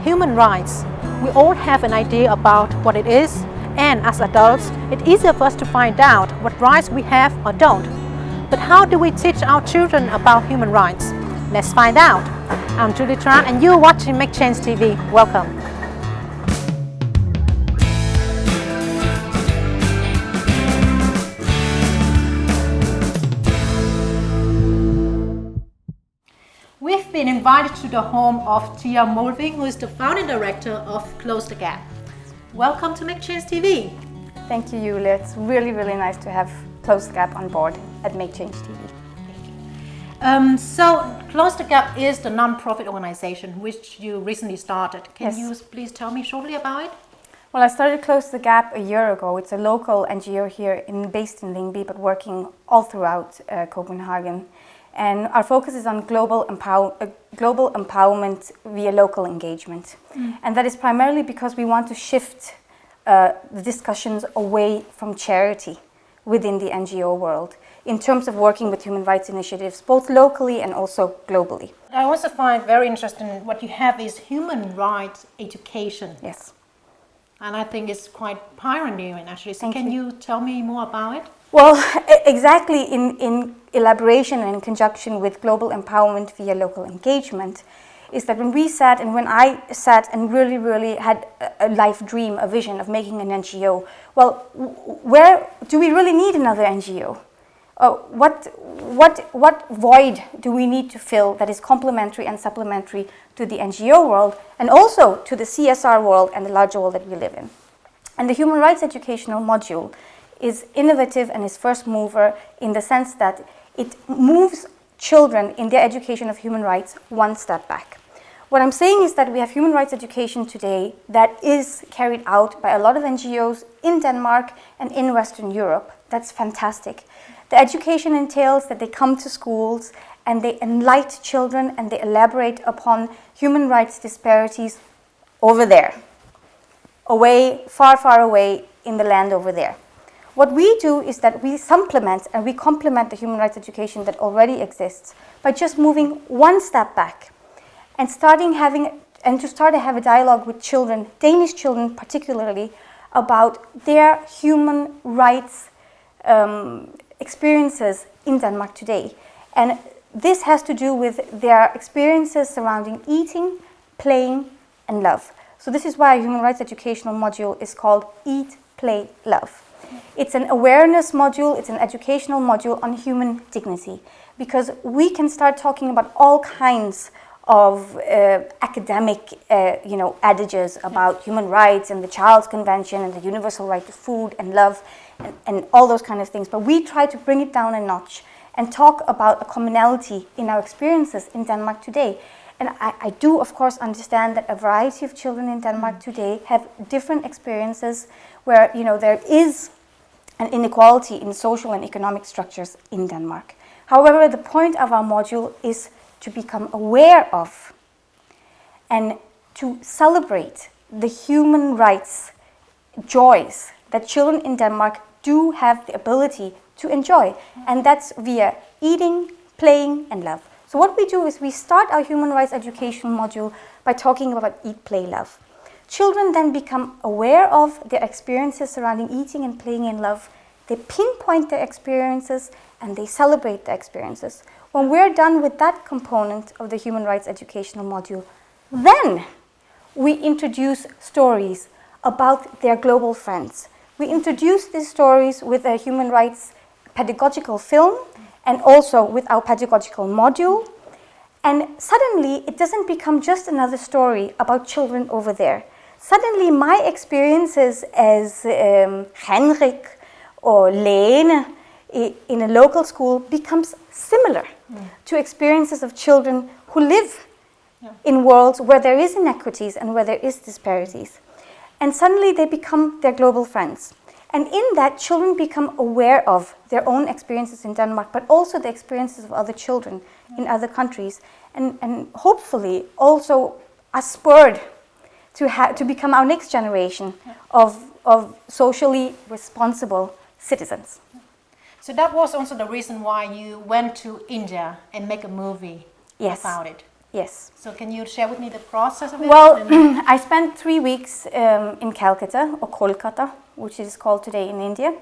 Human rights. We all have an idea about what it is, and as adults, it's easier for us to find out what rights we have or don't. But how do we teach our children about human rights? Let's find out. I'm Julie Tran and you're watching MakeChangeTV. Welcome. We've been invited to the home of Tia Molvig, who is the founding director of Close the Gap. Welcome to MakeChangeTV. Thank you, Julia. It's really nice to have Close the Gap on board at MakeChangeTV. So, Close the Gap is the non-profit organization which you recently started. Can you please tell me shortly about it? Well, I started Close the Gap a year ago. It's a local NGO here based in Lyngby, but working all throughout Copenhagen. And our focus is on global empowerment via local engagement. And that is primarily because we want to shift the discussions away from charity within the NGO world in terms of working with human rights initiatives, both locally and also globally. I also find very interesting what you have is human rights education. Yes. And I think it's quite pioneering actually. So can you tell me more about it? Well, exactly in elaboration and in conjunction with global empowerment via local engagement is that when I sat and really had a life dream, a vision of making an NGO, well, where do we really need another NGO? What void do we need to fill that is complementary and supplementary to the NGO world and also to the CSR world and the larger world that we live in? And the human rights educational module is innovative and is first mover in the sense that it moves children in their education of human rights one step back. What I'm saying is that we have human rights education today that is carried out by a lot of NGOs in Denmark and in Western Europe. That's fantastic. The education entails that they come to schools and they enlighten children and they elaborate upon human rights disparities over there, away, far away in the land over there. What we do is that we supplement and we complement the human rights education that already exists by just moving one step back and to start to have a dialogue with children, Danish children particularly, about their human rights experiences in Denmark today. And this has to do with their experiences surrounding eating, playing, and love. So this is why a human rights educational module is called Eat, Play, Love. It's an awareness module, it's an educational module on human dignity, because we can start talking about all kinds of academic adages about human rights and the Child's Convention and the universal right to food and love and all those kind of things. But we try to bring it down a notch and talk about a commonality in our experiences in Denmark today. And I do, of course, understand that a variety of children in Denmark today have different experiences where, there is an inequality in social and economic structures in Denmark. However, the point of our module is to become aware of and to celebrate the human rights joys that children in Denmark do have the ability to enjoy. And that's via eating, playing, and love. So what we do is we start our human rights education module by talking about eat, play, love. Children then become aware of their experiences surrounding eating and playing and love. They pinpoint their experiences and they celebrate their experiences. When we're done with that component of the human rights educational module, then we introduce stories about their global friends. We introduce these stories with a human rights pedagogical film and also with our pedagogical module. And suddenly it doesn't become just another story about children over there. Suddenly my experiences as Henrik or Lene in a local school becomes similar to experiences of children who live in worlds where there is inequities and where there is disparities. And suddenly they become their global friends. And in that, children become aware of their own experiences in Denmark, but also the experiences of other children in other countries. And hopefully also are spurred to become our next generation of socially responsible citizens. So that was also the reason why you went to India and make a movie about it. Yes. So can you share with me the process of it? Well, I spent 3 weeks in Calcutta, or Kolkata, which it is called today in India,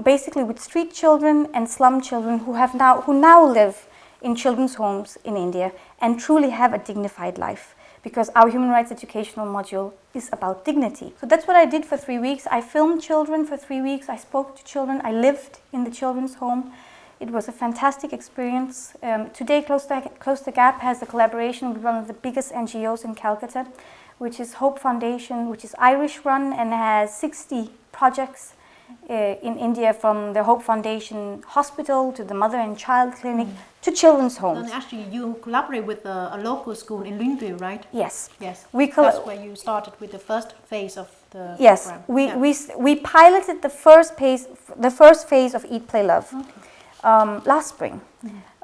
basically with street children and slum children who now live in children's homes in India and truly have a dignified life, because our human rights educational module is about dignity. So that's what I did for 3 weeks. I filmed children for 3 weeks. I spoke to children. I lived in the children's home. It was a fantastic experience. Today, Close the Gap has a collaboration with one of the biggest NGOs in Calcutta, which is Hope Foundation, which is Irish run and has 60 projects in India, from the Hope Foundation hospital to the mother and child clinic to children's homes. And actually you collaborate with a local school in Lyngby, right? Yes. Yes. That's where you started with the first phase of the yes, program. we piloted the first phase of Eat, Play, Love last spring.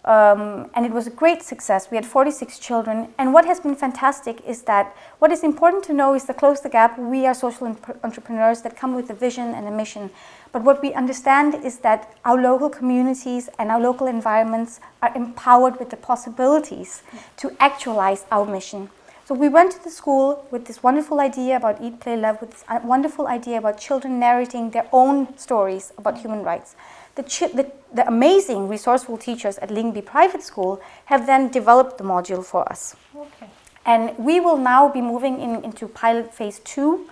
And it was a great success. We had 46 children, and what has been fantastic is that what is important to know is that Close the Gap, we are social entrepreneurs that come with a vision and a mission. But what we understand is that our local communities and our local environments are empowered with the possibilities to actualize our mission. So we went to the school with this wonderful idea about Eat, Play, Love, with this wonderful idea about children narrating their own stories about human rights. The amazing resourceful teachers at Lyngby Private School have then developed the module for us. Okay. And we will now be moving into pilot phase 2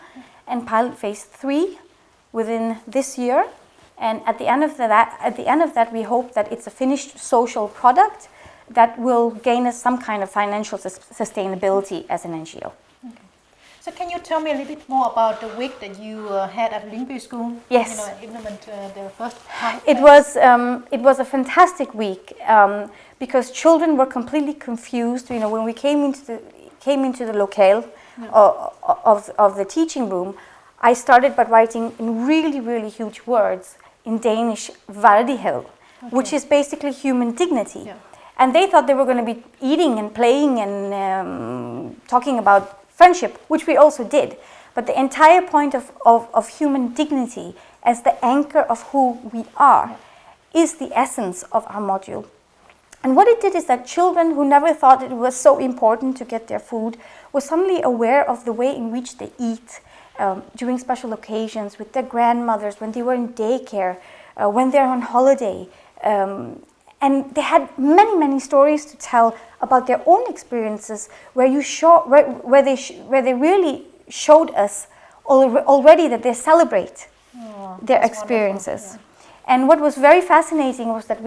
and pilot phase 3 within this year. And at the end of that, we hope that it's a finished social product that will gain us some kind of financial sustainability as an NGO. So can you tell me a little bit more about the week that you had at Lyngby School? Yes. You know, implement the first part. It was a fantastic week because children were completely confused. You know, when we came into the locale of the teaching room, I started by writing in really, really huge words in Danish, værdighed, which is basically human dignity. Yeah. And they thought they were going to be eating and playing and talking about friendship, which we also did. But the entire point of human dignity as the anchor of who we are is the essence of our module. And what it did is that children who never thought it was so important to get their food were suddenly aware of the way in which they eat during special occasions, with their grandmothers, when they were in daycare, when they're on holiday. And they had many, many stories to tell about their own experiences, where they really showed us already that they celebrate their experiences. Yeah. And what was very fascinating was that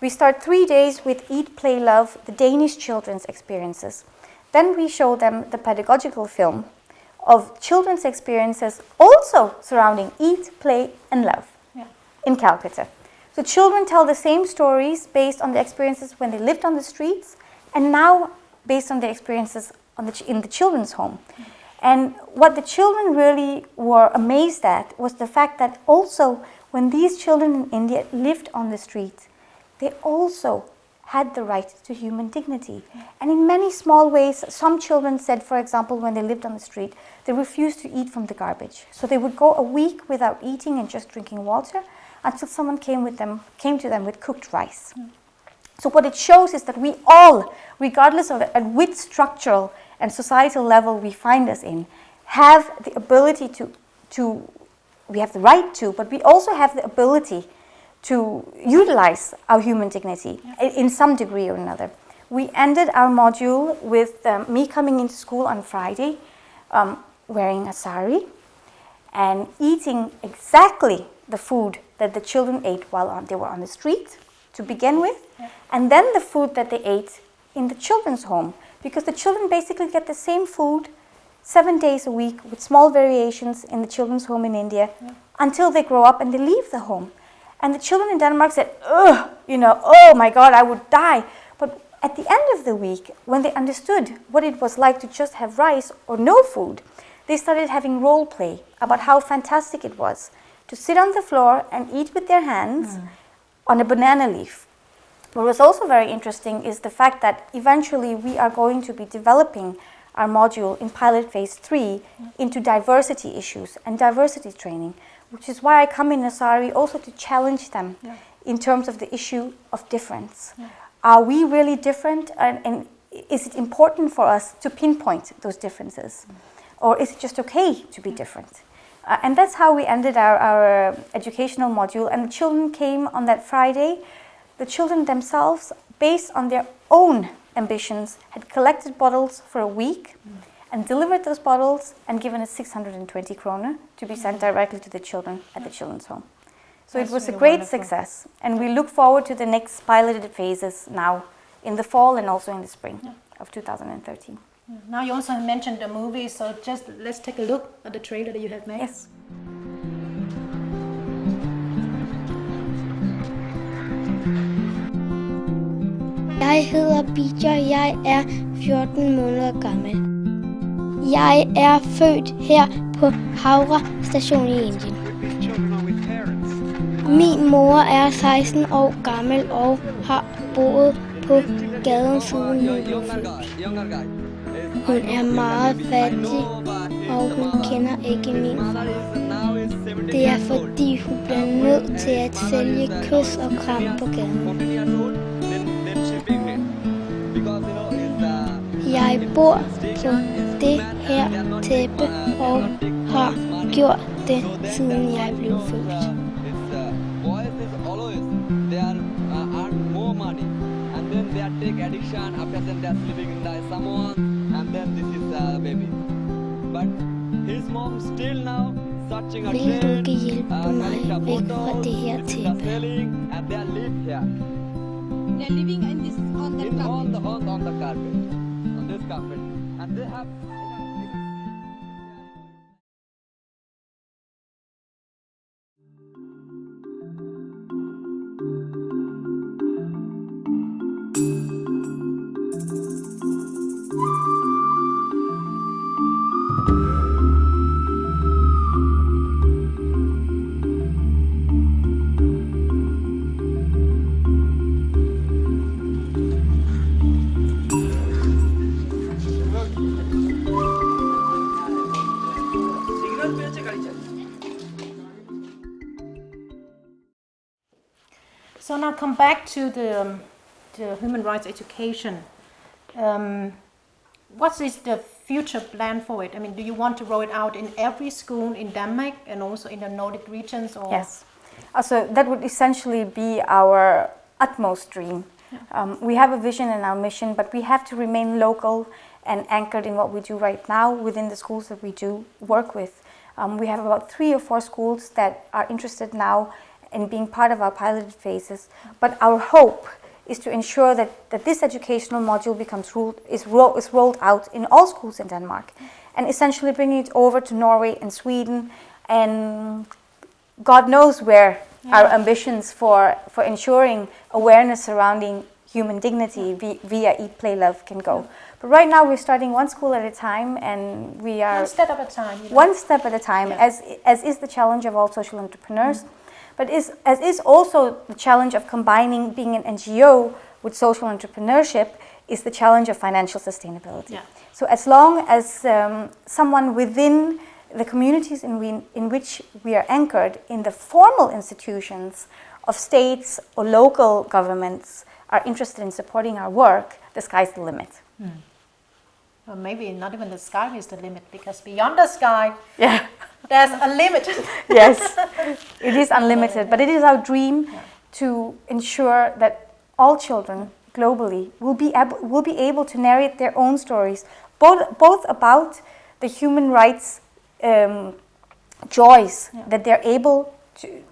we start 3 days with Eat, Play, Love, the Danish children's experiences. Then we show them the pedagogical film of children's experiences also surrounding Eat, Play and Love in Calcutta. So children tell the same stories based on the experiences when they lived on the streets, and now based on their experiences in the children's home. And what the children really were amazed at was the fact that also when these children in India lived on the streets, they also had the right to human dignity. And in many small ways, some children said, for example, when they lived on the street, they refused to eat from the garbage. So they would go a week without eating and just drinking water, until someone came to them with cooked rice. So what it shows is that we all, regardless of at which structural and societal level we find us in, have the ability we have the right to, but we also have the ability to utilize our human dignity in some degree or another. We ended our module with me coming into school on Friday, wearing a sari, and eating exactly the food that the children ate while they were on the street to begin with, and then the food that they ate in the children's home, because the children basically get the same food 7 days a week with small variations in the children's home in India until they grow up and they leave the home. And the children in Denmark said, ugh, oh my God, I would die. But at the end of the week, when they understood what it was like to just have rice or no food, they started having role play about how fantastic it was to sit on the floor and eat with their hands on a banana leaf. What was also very interesting is the fact that eventually we are going to be developing our module in pilot phase 3 into diversity issues and diversity training, which is why I come in Asari also to challenge them in terms of the issue of difference. Are we really different is it important for us to pinpoint those differences? Or is it just okay to be different? And that's how we ended our educational module. And the children came on that Friday. The children themselves, based on their own ambitions, had collected bottles for a week and delivered those bottles and given us 620 kroner to be sent directly to the children at the children's home. So That's it was really a great wonderful. success. And we look forward to the next piloted phases now in the fall and also in the spring of 2013. Now you also mentioned the movie, so just let's take a look at the trailer that you have made. Yes. Jeg hedder Bijer, jeg er 14 måneder gammel. Jeg er født her på Havra station i Indien. Min mor er 16 år gammel og har boet på gaden siden hun blev født. Hun er meget fattig, og hun kender ikke min far. Det er fordi hun bliver nødt til at sælge kys og kram på gaden. Jeg bor på det her tæppe og har gjort det siden jeg blev født. Vil du ikke hjælpe mig væk fra det her tæppe? They're living in this on the carpet. On this carpet, and they have. So now come back to the human rights education. What is the future plan for it? I mean, do you want to roll it out in every school in Denmark and also in the Nordic regions? Or? Yes. So that would essentially be our utmost dream. We have a vision and our mission, but we have to remain local and anchored in what we do right now within the schools that we do work with. We have about 3 or 4 schools that are interested now in being part of our piloted phases. But our hope is to ensure that this educational module is rolled out in all schools in Denmark, and essentially bringing it over to Norway and Sweden, and God knows where our ambitions for ensuring awareness surrounding human dignity via Eat, Play, Love can go. But right now we're starting one school at a time, and we are one step at a time. One step at a time, as is the challenge of all social entrepreneurs. But as is also the challenge of combining being an NGO with social entrepreneurship is the challenge of financial sustainability. Yeah. So as long as someone within the communities in which we are anchored in the formal institutions of states or local governments are interested in supporting our work, the sky's the limit. Or maybe not even the sky is the limit, because beyond the sky, there's a limit. Yes, it is unlimited, but it is our dream to ensure that all children globally will be able to narrate their own stories, both about the human rights joys that they're able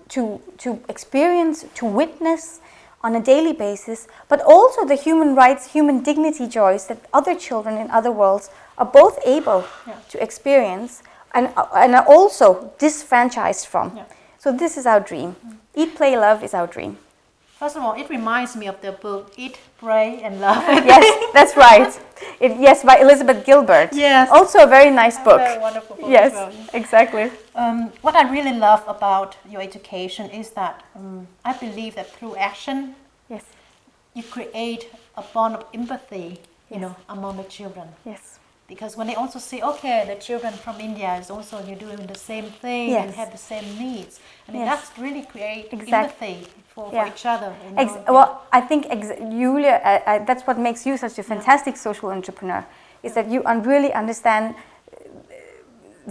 to experience, to witness on a daily basis, but also the human rights, human dignity joys that other children in other worlds are both able to experience and are also disfranchised from. So this is our dream. Eat, Play, Love is our dream. First of all, it reminds me of the book Eat, Pray and Love. Yes, that's right. Yes, by Elizabeth Gilbert. Yes. Also a very nice book. A very wonderful book Yes, as well. exactly. What I really love about your education is that I believe that through action, you create a bond of empathy, among the children. Yes. Because when they also see, okay, the children from India is also you're doing the same thing and Yes. have the same needs, and Yes. that's really create Exactly. empathy for Yeah. each other. You know? Well, I think Julia, that's what makes you such a fantastic social entrepreneur, is that you really understand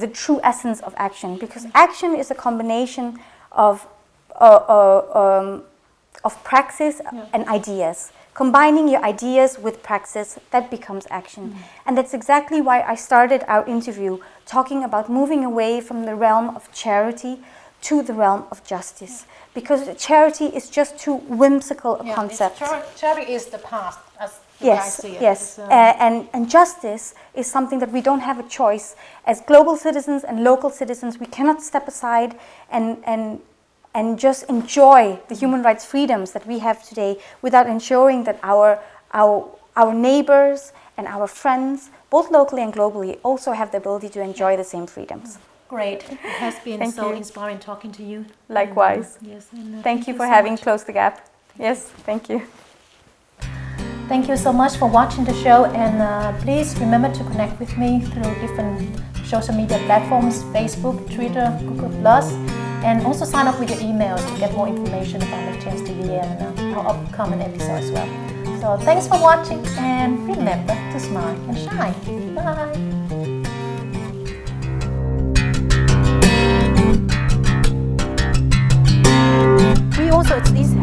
the true essence of action, because action is a combination of praxis and ideas. Combining your ideas with praxis, that becomes action. And that's exactly why I started our interview talking about moving away from the realm of charity to the realm of justice. Because charity is just too whimsical a concept. Charity is the past, as the way I Yes, see it. yes. And justice is something that we don't have a choice. As global citizens and local citizens, we cannot step aside and just enjoy the human rights freedoms that we have today without ensuring that our neighbors and our friends, both locally and globally, also have the ability to enjoy the same freedoms. Great. It has been Thank so you. inspiring talking to you. Likewise. Yes. And, Thank you for so having much. closed the gap. Yes, thank you. Thank you so much for watching the show, and please remember to connect with me through different social media platforms, Facebook, Twitter, Google+, and also sign up with your email to get more information about MakeChangeTV and our upcoming episodes as well. So thanks for watching, and remember to smile and shine. Bye! We also, it's easy.